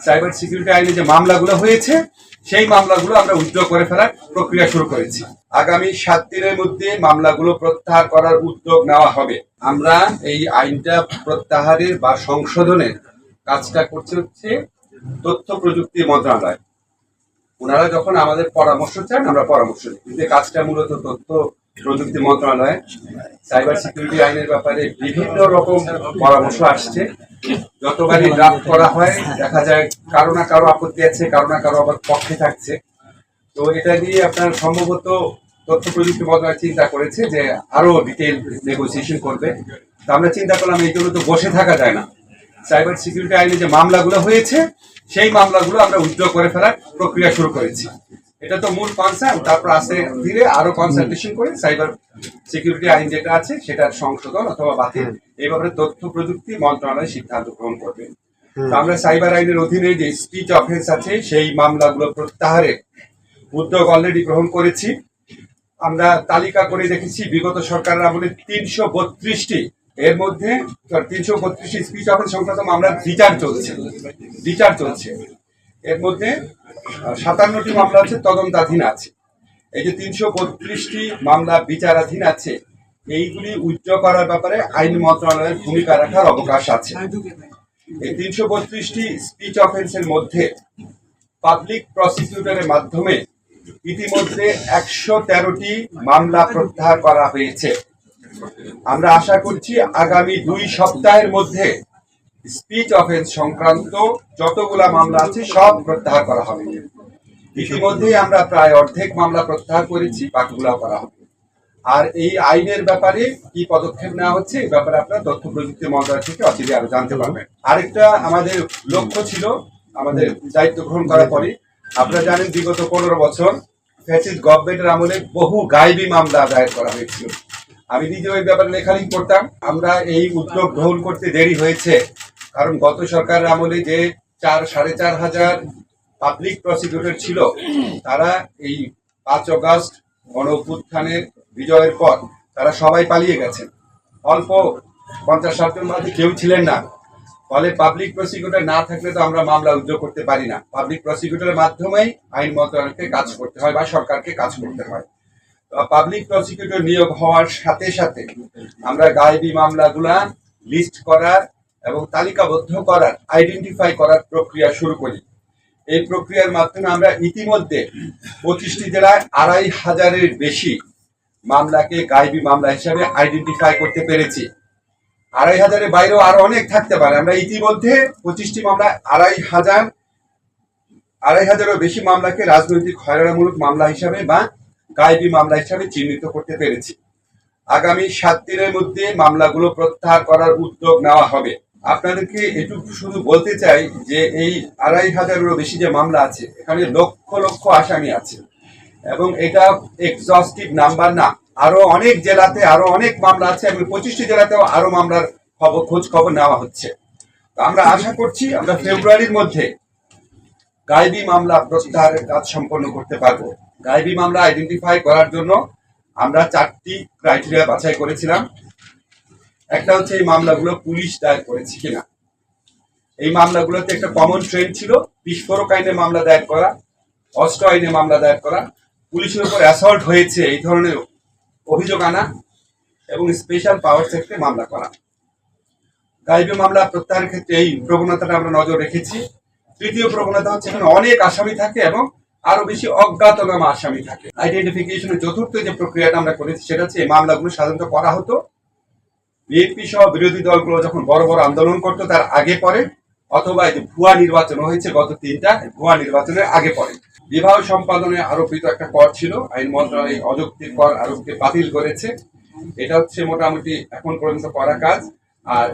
Cyber security আইনে যে মামলাগুলো হয়েছে সেই মামলাগুলো আমরা উইথড্র করে ফেলার প্রক্রিয়া শুরু করেছি। আগামী 7 দিনের মধ্যে মামলাগুলো প্রত্যাহার করার উদ্যোগ নেওয়া হবে। আমরা এই আইনটা প্রত্যাহারের বা সংশোধনের কাজটা করছে হচ্ছে তথ্য প্রযুক্তি মন্ত্রণালয়। ওনারা যখন আমাদের পরামর্শ চান আমরা পরামর্শ দিই, কিন্তু কাজটা মূলত তথ্য প্রযুক্তি মন্ত্রণালয়। সাইবার সিকিউরিটি আইনের ব্যাপারে বিভিন্ন রকম পরামর্শ আসছে। যতবারই ড্রাফট করা হয় দেখা যায় কারো না কারো আপত্তি আছে, কারো না কারো আবার পক্ষে থাকছে। তো এটা নিয়ে আপনার সম্ভবত তথ্য প্রযুক্তি মন্ত্রণালয় চিন্তা করেছে যে আরো ডিটেইল নেগোসিয়েশন করবে। তো আমরা চিন্তা করলাম এই জন্য তো বসে থাকা যায় না, সাইবার সিকিউরিটি আইনে যে মামলাগুলো হয়েছে সেই মামলাগুলো আমরা উইথড্র করে ফেলার প্রক্রিয়া শুরু করেছি। এটা তো মূল কনসার্ন, তারপর আস্তে ধীরে আরো কনসালটেশন করে সাইবার সিকিউরিটি আইন যেটা আছে সেটার সংশোধন অথবা বাতিল এই ব্যাপারে তথ্য প্রযুক্তি মন্ত্রণালয় সিদ্ধান্ত গ্রহণ করবে। তো আমরা সাইবার আইনের অধীনে যে স্পিচ অফেন্স আছে সেই মামলাগুলো প্রত্যাহারের উদ্যোগ অলরেডি গ্রহণ করেছি। আমরা তালিকা করে দেখেছি বিগত সরকারের আমলে 332টি, এর মধ্যে 332টি স্পিচ অফেন্স সংক্রান্ত মামলার বিচার চলছে। এর মধ্যে 57টি মামলা আছে তদন্তাধীন আছে। এই যে 332টি মামলা বিচারাধীন আছে, এইগুলি উইথড্র করার ব্যাপারে আইন মন্ত্রণালয়ের ভূমিকা রাখার অবকাশ আছে। এই 332টি স্পিচ অফেন্সের মধ্যে পাবলিক প্রসিকিউটরের মাধ্যমে ইতিমধ্যে 113টি মামলা প্রত্যাহার করা হয়েছে। আমরা আশা করছি আগামী 2 সপ্তাহের মধ্যে স্পিচ অফেন্স সংক্রান্ত যতগুলা মামলা আছে সব প্রত্যাহার করা হবে। ইতিমধ্যেই আমরা প্রায় অর্ধেক মামলা প্রত্যাহার করেছি, বাকিগুলো করা হবে। আর এই আইনের ব্যাপারে কি পদক্ষেপ নেওয়া হচ্ছে এই ব্যাপারে আপনারা তথ্য প্রযুক্তি মন্ত্রণালয় থেকে অচিরে আরো জানতে পারবেন। আরেকটা আমাদের লক্ষ্য ছিল আমাদের দায়িত্ব গ্রহণ করার পরে, আপনারা জানেন বিগত 15 বছর ফ্যাসিস্ট গভর্নমেন্টের আমলে বহু গায়েবী মামলা দায়ের করা হয়েছিল। আমি নিজে ওই ব্যাপারে লেখালেখি করতাম। আমরা এই উদ্যোগ গ্রহণ করতে দেরি হয়েছে কারণ গত সরকারের আমলে যে 4-4.5 হাজার পাবলিক প্রসিকিউটর ছিল তারা এই 5 আগস্ট গণ অভ্যুত্থানের বিজয়ের পর তারা সবাই পালিয়ে গেছেন। অল্প 50-60 জন মধ্যে কেউ ছিলেন না। ফলে পাবলিক প্রসিকিউটর না থাকলে তো আমরা মামলা উদ্যোগ করতে পারি না। পাবলিক প্রসিকিউটরের মাধ্যমেই আইন মন্ত্রণালয়কে কাজ করতে হয় বা সরকারকে কাজ করতে হয়। পাবলিক প্রসিকিউটর নিয়োগ হওয়ার সাথে সাথে আমরা গায়েবী মামলাগুলা লিস্ট করার এবং তালিকাবদ্ধ করার, আইডেন্টিফাই করার প্রক্রিয়া শুরু করি। এই প্রক্রিয়ার মাধ্যমে আমরা ইতিমধ্যে 25টি জেলায় 2500-এর বেশি মামলাকে গায়েবী মামলা হিসাবে আইডেন্টিফাই করতে পেরেছি। 2500-এর বাইরেও আরো অনেক থাকতে পারে। আমরা ইতিমধ্যে 25টি মামলা 2500-এরও বেশি মামলাকে রাজনৈতিক হয়রানিমূলক মামলা হিসাবে বা গায়েবী মামলা হিসাবে চিহ্নিত করতে পেরেছি। আগামী 7 দিনের মধ্যে মামলাগুলো প্রত্যাহার করার উদ্যোগ নেওয়া হবে। আপনাদেরকে এটুকু শুধু বলতে চাই যে এই 2500-এরও বেশি যে মামলা আছে এখানে লক্ষ লক্ষ আসামি আছে এবং এটা এক্সস্টিভ নাম্বার না। আরো অনেক জেলাতে আরো অনেক মামলা আছে এবং 25টি জেলাতেও আরো মামলার খোঁজ খবর নেওয়া হচ্ছে। আমরা আশা করছি আমরা ফেব্রুয়ারির মধ্যে গায়েবী মামলা প্রত্যাহারের কাজ সম্পন্ন করতে পারবো। গায়েবী মামলা আইডেন্টিফাই করার জন্য আমরা 4টি ক্রাইটেরিয়া বাছাই করেছিলাম। একটা হচ্ছে এই মামলাগুলো পুলিশ দায়ের করেছে কিনা। এই মামলাগুলোতে একটা কমন ট্রেন্ড ছিল বিস্ফোরক আইনে মামলা দায়ের করা, অস্ত্র আইনে মামলা দায়ের করা, পুলিশের উপর অ্যাসল্ট হয়েছে এই ধরনের অভিযোগ আনা এবং স্পেশাল পাওয়ার সেক্টরে মামলা করা। গায়েবী মামলা প্রত্যাহারের ক্ষেত্রে এই প্রবণতাটা আমরা নজর রেখেছি। তৃতীয় প্রবণতা হচ্ছে এখানে অনেক আসামি থাকে এবং আরো বেশি অজ্ঞাতনামা আসামি থাকে। আইডেন্টিফিকেশনের চতুর্থ যে প্রক্রিয়াটা আমরা করেছি সেটা হচ্ছে এই মামলাগুলো সাধারণত করা হতো বিএনপি সহ বিরোধী দলগুলো যখন বড় বড় আন্দোলন করতো তার আগে পরে, অথবা এই যে ভুয়া নির্বাচন হয়েছে গত 3টা ভুয়া নির্বাচনের আগে পরে। বিবাহ সম্পাদনে আরোপিত একটা কর ছিল, আইন মন্ত্রণালয় অযৌক্তিক কর আরোপকে বাতিল করেছে। এটা হচ্ছে মোটামুটি এখন পর্যন্ত করা কাজ। আর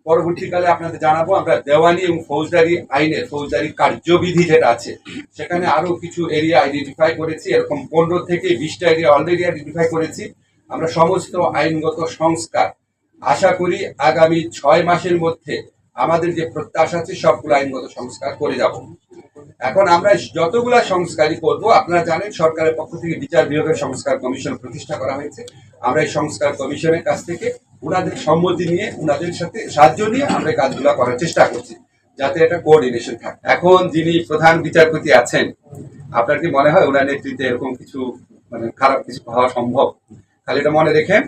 পরবর্তীকালে আপনাদের জানাবো আমরা দেওয়ানি এবং ফৌজদারি আইনের ফৌজদারি কার্যবিধি যেটা আছে সেখানে আরো কিছু এরিয়া আইডেন্টিফাই করেছি। এরকম 15 থেকে 20টা এরিয়া অলরেডি আইডেন্টিফাই করেছি। আমরা সমস্ত আইনগত সংস্কার আশা করি আগামী 6 মাসের মধ্যে আমাদের যে প্রত্যাশা আছে সবগুলো আইনগত সংস্কার করে যাব। এখন আমরা যতগুলা সংস্কারই করব, আপনারা জানেন সরকারের পক্ষ থেকে বিচার বিভাগের সংস্কার কমিশন প্রতিষ্ঠা করা হয়েছে। আমরা এই সংস্কার কমিশনের কাছ থেকে ওনাদের সম্মতি নিয়ে ওনাদের সাথে সাহায্য নিয়ে আমরা কাজগুলো করার চেষ্টা করছি। যাতে একটা কোঅর্ডিনেশন থাকে। এখন যিনি প্রধান বিচারপতি আছেন, আপনার কি মনে হয় ওনার নেতৃত্বে এরকম কিছু মানে খারাপ কিছু হওয়া সম্ভব? খালি এটা মনে রেখেন,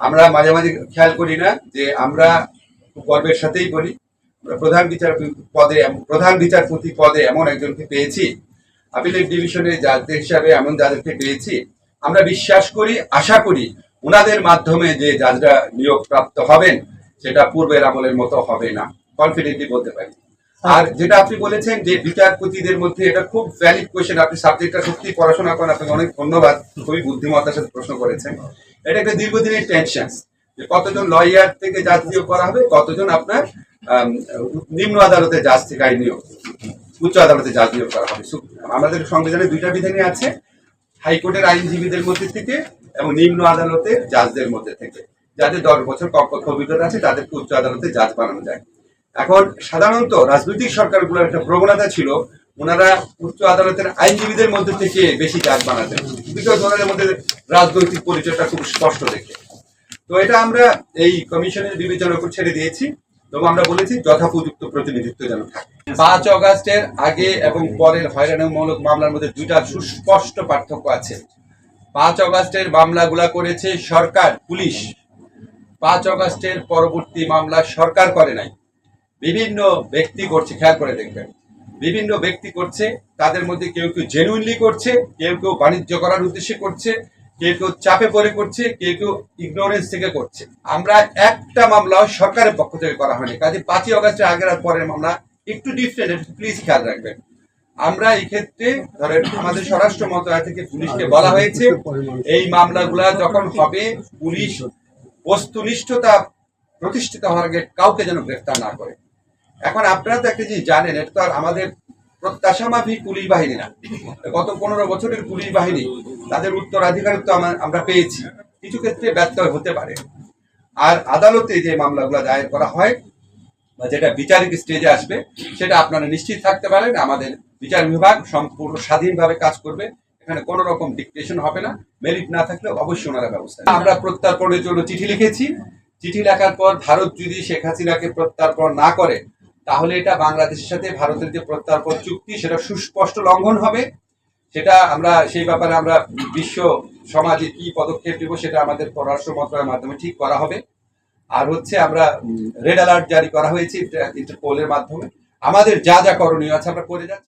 আমরা মাঝে মাঝে খেয়াল করি না যে আমরা গর্বের সাথেই বলি প্রধান বিচারপতি পদে এমন একজনকে পেয়েছি, আপিলেট ডিভিশনের জাজদের হিসাবে এমন যাদেরকে পেয়েছি, আমরা বিশ্বাস করি, আশা করি ওনাদের মাধ্যমে যে জাজরা নিয়োগ প্রাপ্ত হবেন সেটা পূর্বের আমলের মতো হবে না, কনফিডেন্টলি বলতে পারি। আর যেটা আপনি বলেছেন যে বিচারপতিদের মধ্যে, এটা খুব ভ্যালিড কোয়েশ্চেন। আপনি সাবজেক্টটা সত্যি পড়াশোনা করেন, আপনাকে অনেক ধন্যবাদ, খুবই বুদ্ধিমত্তার সাথে প্রশ্ন করেছেন। এটা একটা দীর্ঘদিনের টেনশন যে কতজন লয়ার থেকে জাজ নিয়োগ করা হবে, কতজন আপনার নিম্ন আদালতে জাজ থেকে নিয়োগ, উচ্চ আদালতে জাজ নিয়োগ করা হবে। আমাদের সংবিধানে দুইটা বিধানই আছে, হাইকোর্টের আইনজীবীদের মধ্যে থেকে এবং নিম্ন আদালতের জাজদের মধ্যে থেকে। যাদের 10 বছর কমপক্ষ অভিজ্ঞতা আছে তাদেরকে উচ্চ আদালতে জাজ বানানো যায়। এখন সাধারণত রাজনৈতিক সরকারগুলোর একটা প্রবণতা ছিল ওনারা উচ্চ আদালতের আইনজীবীদের মধ্যে থেকে বেশি জাজ বানাতেন, বিকজ ওনাদের মধ্যে রাজনৈতিক পরিচয়টা খুব স্পষ্ট দেখে। তো এটা আমরা এই কমিশনের বিবেচনার উপর ছেড়ে দিয়েছি এবং আমরা বলেছি যথাপযুক্ত প্রতিনিধিত্ব যেন থাকে। 5 অগাস্টের আগে এবং পরের হয়রানিমূলক মামলার মধ্যে দুইটা সুস্পষ্ট পার্থক্য আছে। 5 অগাস্টের মামলাগুলা করেছে সরকার, পুলিশ। 5 অগাস্টের পরবর্তী মামলা সরকার করে নাই, বিভিন্ন ব্যক্তি করছে। খেয়াল করে দেখবেন, বিভিন্ন ব্যক্তি করছে। তাদের মধ্যে কেউ কেউ জেনুইনলি করছে, কেউ কেউ বাণিজ্য করার উদ্দেশ্যে করছে, কেউ কেউ চাপে পড়ে করছে, কেউ কেউ ইগনোরেন্স থেকে করছে। আমরা একটা মামলাও সরকারের পক্ষ থেকে করা হয়নি। কাজে 5 অগাস্টের আগের আর পরের মামলা একটু ডিফারেন্ট, প্লিজ খেয়াল রাখবেন। আমরা এই ক্ষেত্রে ধরেন আমাদের স্বরাষ্ট্র মন্ত্রণালয় থেকে পুলিশকে বলা হয়েছে এই মামলাগুলা যখন হবে পুলিশ বস্তুনিষ্ঠতা প্রতিষ্ঠিত হওয়ার আগে কাউকে যেন গ্রেফতার না করে। এখন আপনারা তো একটা জিনিস জানেন, এটা তো আর আমাদের প্রত্যাশা মাফিক পুলিশ বাহিনী না। গত 15 বছরের পুলিশ বাহিনী, তাদের উত্তরাধিকারিত্ব আমরা পেয়েছি, কিছু ক্ষেত্রে ব্যর্থ হতে পারে। আর আদালতে যে মামলাগুলো দায়ের করা হয় বা যেটা বিচারিক স্টেজে আসবে, সেটা আপনারা নিশ্চিত থাকতে পারেন আমাদের বিচার বিভাগ সম্পূর্ণ স্বাধীনভাবে কাজ করবে। এখানে কোনো রকম ডিকটেশন হবে না, মেরিট না থাকলে অবশ্যই ওনারা ব্যবস্থা। আমরা প্রত্যার্পণের জন্য চিঠি লিখেছি। চিঠি লেখার পর ভারত যদি শেখ হাসিনাকে প্রত্যার্পণ না করে, তাহলে এটা বাংলাদেশের সাথে ভারতের যে প্রত্যার্পণ চুক্তি সেটা সুস্পষ্ট লঙ্ঘন হবে। সেটা আমরা সেই ব্যাপারে আমরা বিশ্ব সমাজে কি পদক্ষেপ নেব সেটা আমাদের পররাষ্ট্র মন্ত্রণালয়ের মাধ্যমে ঠিক করা হবে। আর হচ্ছে আমরা রেড অ্যালার্ট জারি করা হয়েছে ইন্টারপোলের মাধ্যমে। আমাদের যা যা করণীয় আছে আমরা করে যাচ্ছি।